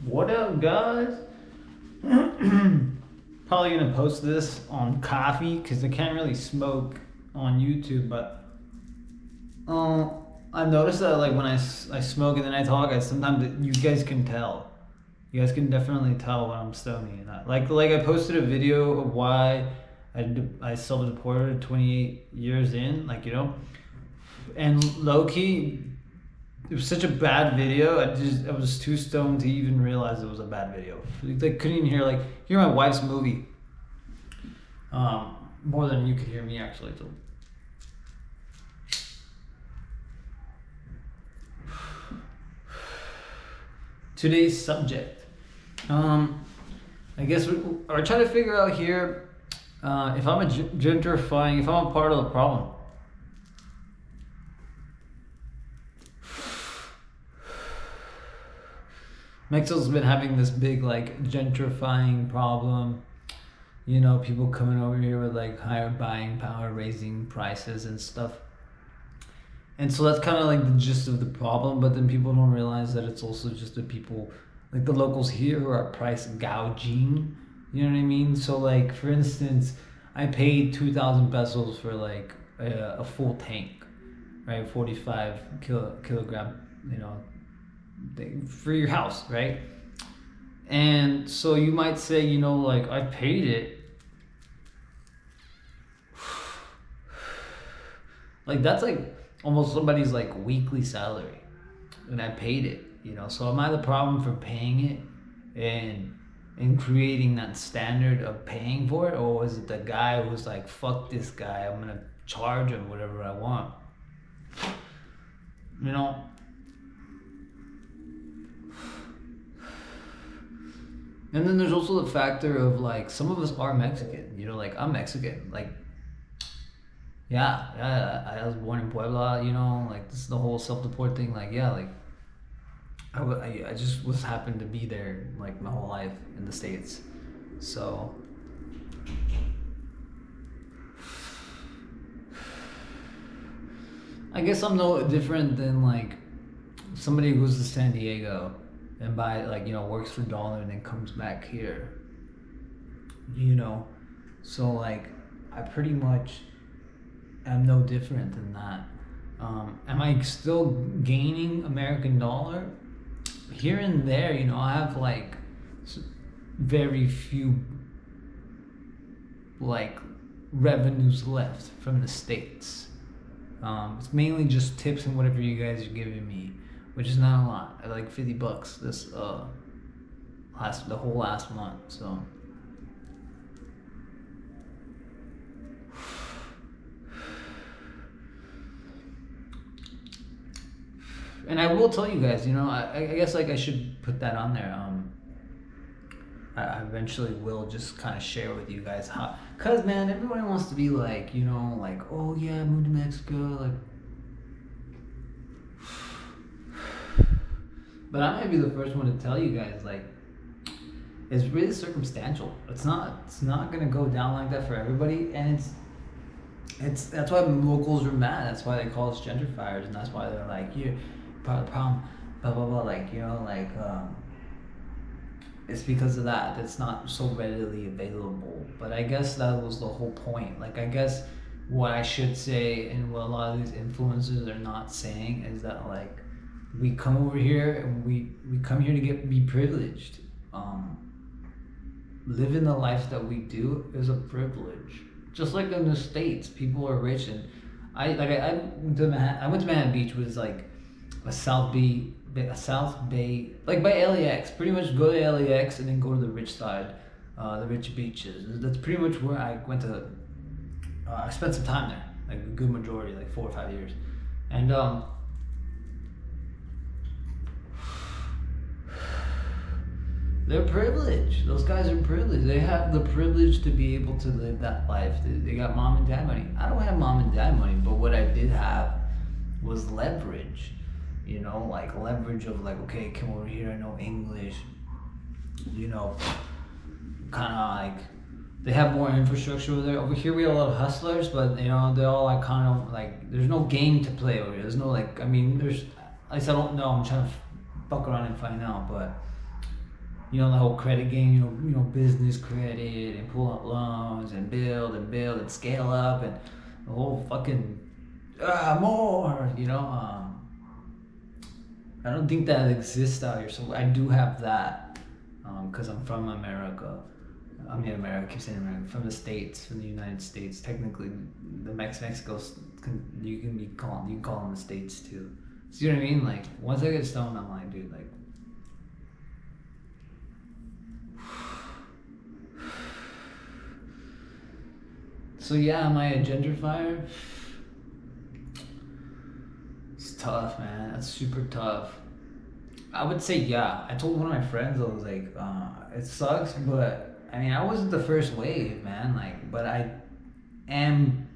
What up, guys? Probably gonna post this on coffee because I can't really smoke on YouTube, but I've noticed that like when I smoke and then I talk, sometimes you guys can tell. You guys can definitely tell when I'm stony. And like I posted a video of why I self-deported 28 years in, and low key. It was such a bad video. I was too stoned to even realize it was a bad video. They couldn't even hear my wife's movie. More than you could hear me actually. So. Today's subject. I guess we're trying to figure out here if I'm gentrifying, if I'm a part of the problem. Mexico's been having this big gentrifying problem. You know, people coming over here with higher buying power, raising prices and stuff. And so that's kind of the gist of the problem, but then people don't realize that it's also just the people, the locals here who are price gouging. You know what I mean? So for instance, I paid 2,000 pesos for a full tank, right? 45 kilogram, for your house, right? And so you might say, I paid it. That's almost somebody's weekly salary, and I paid it, So am I the problem for paying it and creating that standard of paying for it, or is it the guy who's fuck this guy, I'm gonna charge him whatever I want, And then there's also the factor of some of us are Mexican, I'm Mexican, I was born in Puebla, this is the whole self-deport thing, I just was happened to be there my whole life in the States, so I guess I'm no different than somebody who goes to San Diego and works for $1 and then comes back here, so I pretty much am no different than that. Am I still gaining American dollar? Here and there, I have very few revenues left from the States. It's mainly just tips and whatever you guys are giving me, which is not a lot. I $50 this the whole last month. So and I will tell you guys, I guess I should put that on there. I eventually will just kind of share with you guys how, cause man, everybody wants to be oh yeah, I moved to Mexico, But I might be the first one to tell you guys, it's really circumstantial. It's not gonna go down like that for everybody, and that's why locals are mad. That's why they call us gentrifiers, and that's why they're you're part of the problem, blah blah blah. It's because of that. It's not so readily available. But I guess that was the whole point. I guess what I should say, and what a lot of these influencers are not saying, is that we come over here and we come here to be privileged. Living the life that we do is a privilege. Just like in the States, people are rich, and I went to Manhattan Beach, which is a South Bay, by LAX. Pretty much go to LAX and then go to the rich side, the rich beaches. That's pretty much where I went to. I spent some time there, a good majority, 4 or 5 years, and they're privileged. Those guys are privileged. They have the privilege to be able to live that life. They got mom and dad money. I don't have mom and dad money, but what I did have was leverage. Leverage of okay, come over here, I know English. Kind of they have more infrastructure over there. Over here we have a lot of hustlers, but they're all kind of there's no game to play over here. There's no there's, at least I don't know. I'm trying to fuck around and find out, but You know, the whole credit game, business credit and pull out loans and build and scale up and the whole fucking more, I don't think that exists out here. So I do have that because I'm from America. I mean, America, I keep saying America, from the States, from the United States. Technically, the Mexico's, you can call them the States too. See what I mean? Like, once I get stoned, I'm like, dude, like, so yeah, am I a gentrifier? It's tough, man. That's super tough. I would say yeah. I told one of my friends, I was like, it sucks, but I mean, I wasn't the first wave, man. Like, but I am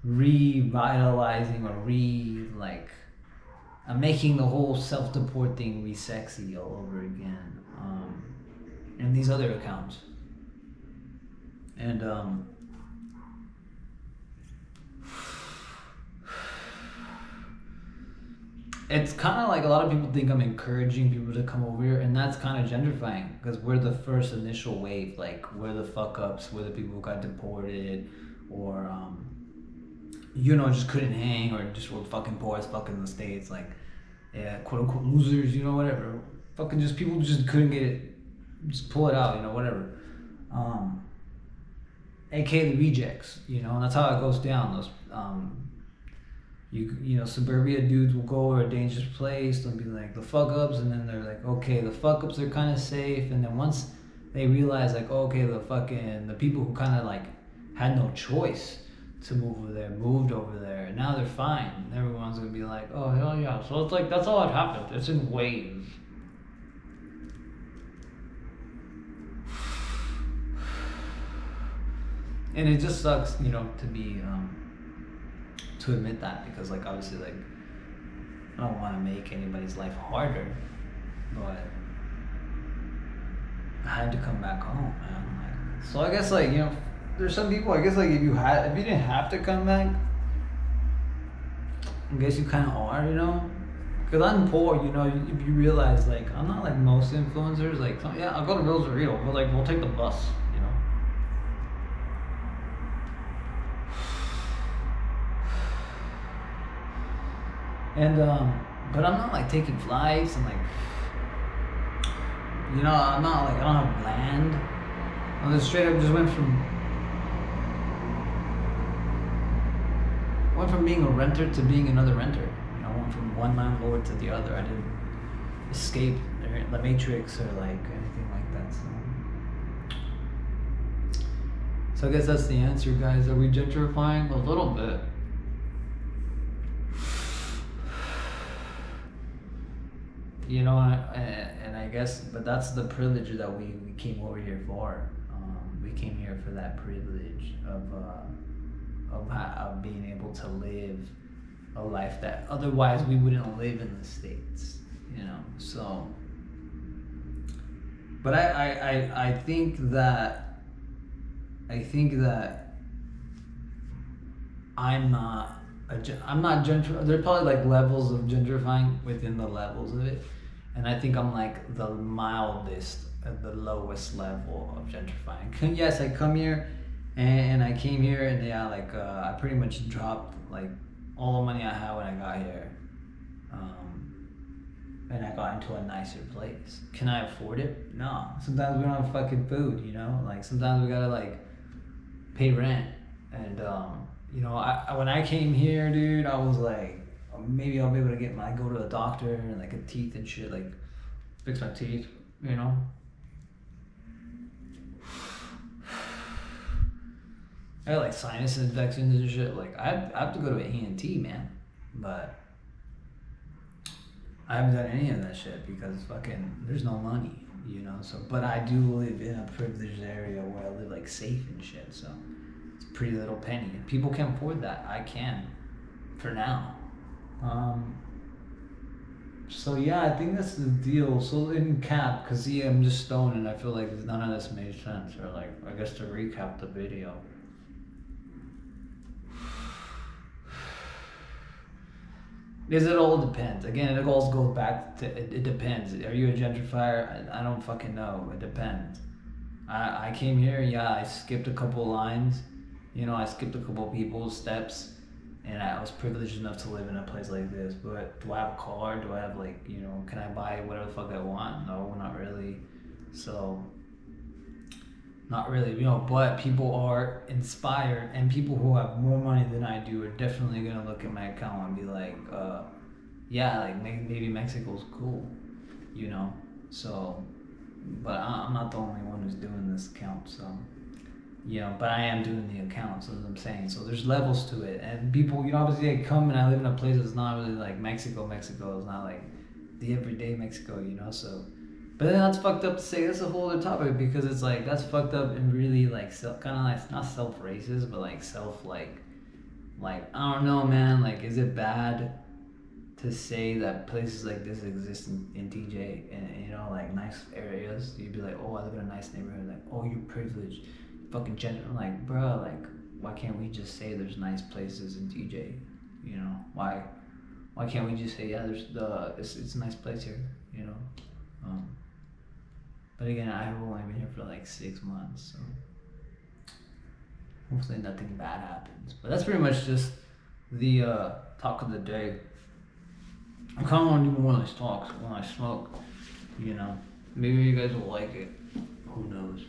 revitalizing or I'm making the whole self-deport thing re-sexy all over again. And these other accounts. And it's kind of like a lot of people think I'm encouraging people to come over here, and that's kind of gentrifying because we're the first initial wave. Like, we're the fuck ups, we're the people who got deported, or just couldn't hang, or just were fucking poor as fuck in the States. Like, yeah, quote unquote losers, whatever. Fucking just people just couldn't get it, just pull it out, whatever. AKA the rejects, and that's how it goes down. Those suburbia dudes will go over a dangerous place. They'll be like the fuck ups, and then they're like, okay, the fuck ups are kind of safe. And then once they realize, like, okay, the people who kind of like had no choice to move over there moved over there, and now they're fine. And everyone's gonna be like, oh hell yeah. So it's like that's all that happened. It's in waves. And it just sucks, to be to admit that, because like obviously, like, I don't want to make anybody's life harder, but I had to come back home, man. Like, so I guess, like, there's some people, I guess, like, if you didn't have to come back, I guess you kind of are, because I'm poor, if you realize, like, I'm not like most influencers, like, yeah, I'll go to Rosarito, but like, we'll take the bus, And but I'm not like taking flights and like, I'm not like, I don't have land. I just straight up just went from being a renter to being another renter. Went from one landlord to the other. I didn't escape the Matrix or like anything like that. So I guess that's the answer, guys. Are we gentrifying? A little bit. And I guess, but that's the privilege that we came over here for. We came here for that privilege of being able to live a life that otherwise we wouldn't live in the States, So, but I think that I'm not gentrifying. There's probably like levels of gentrifying within the levels of it, and I think I'm like the mildest at the lowest level of gentrifying. Yes, I come here, and I came here, and yeah, like I pretty much dropped like all the money I had when I got here, and I got into a nicer place. Can I afford it? No. Sometimes we don't have fucking food, Like sometimes we gotta like pay rent, and when I came here, dude, I was like, maybe I'll be able to go to a doctor and like a teeth and shit, like fix my teeth, I got like sinus infections and shit. Like I have to go to an ENT, man, but I haven't done any of that shit because fucking there's no money, So, but I do live in a privileged area where I live like safe and shit, so. Pretty little penny. People can afford that. I can, for now. So yeah, I think that's the deal. So in cap, because see, I'm just stoned and I feel like none of this made sense. Or like, I guess to recap the video. Because it all depends. Again, it all goes back to it depends. Are you a gentrifier? I don't fucking know. It depends. I came here, yeah, I skipped a couple lines. You know, I skipped a couple people's steps. And I was privileged enough to live in a place like this. But do I have a car? Do I have, like, you know, can I buy whatever the fuck I want? No, not really. So, not really, you know, but people are inspired, and people who have more money than I do are definitely gonna look at my account and be like, yeah, like maybe Mexico's cool, you know. So, but I'm not the only one who's doing this account, so you know. But I am doing the account, so that's what I'm saying. So there's levels to it, and people, you know, obviously I come and I live in a place that's not really like Mexico. Mexico is not like the everyday Mexico, you know. So. But then that's fucked up to say. That's a whole other topic, because it's like that's fucked up and really like kind of like not self racist, but like self like I don't know, man. Like, is it bad to say that places like this exist in TJ, and you know, like nice areas? You'd be like, oh, I live in a nice neighborhood. Like, oh, you're privileged, fucking gender. Like, bro, like why can't we just say there's nice places in TJ? You know, why can't we just say, yeah, it's a nice place here, you know? But again, I've only been here for like 6 months, so hopefully nothing bad happens. But that's pretty much just the talk of the day. I kind of want to do more of these talks when I smoke, you know. Maybe you guys will like it. Who knows?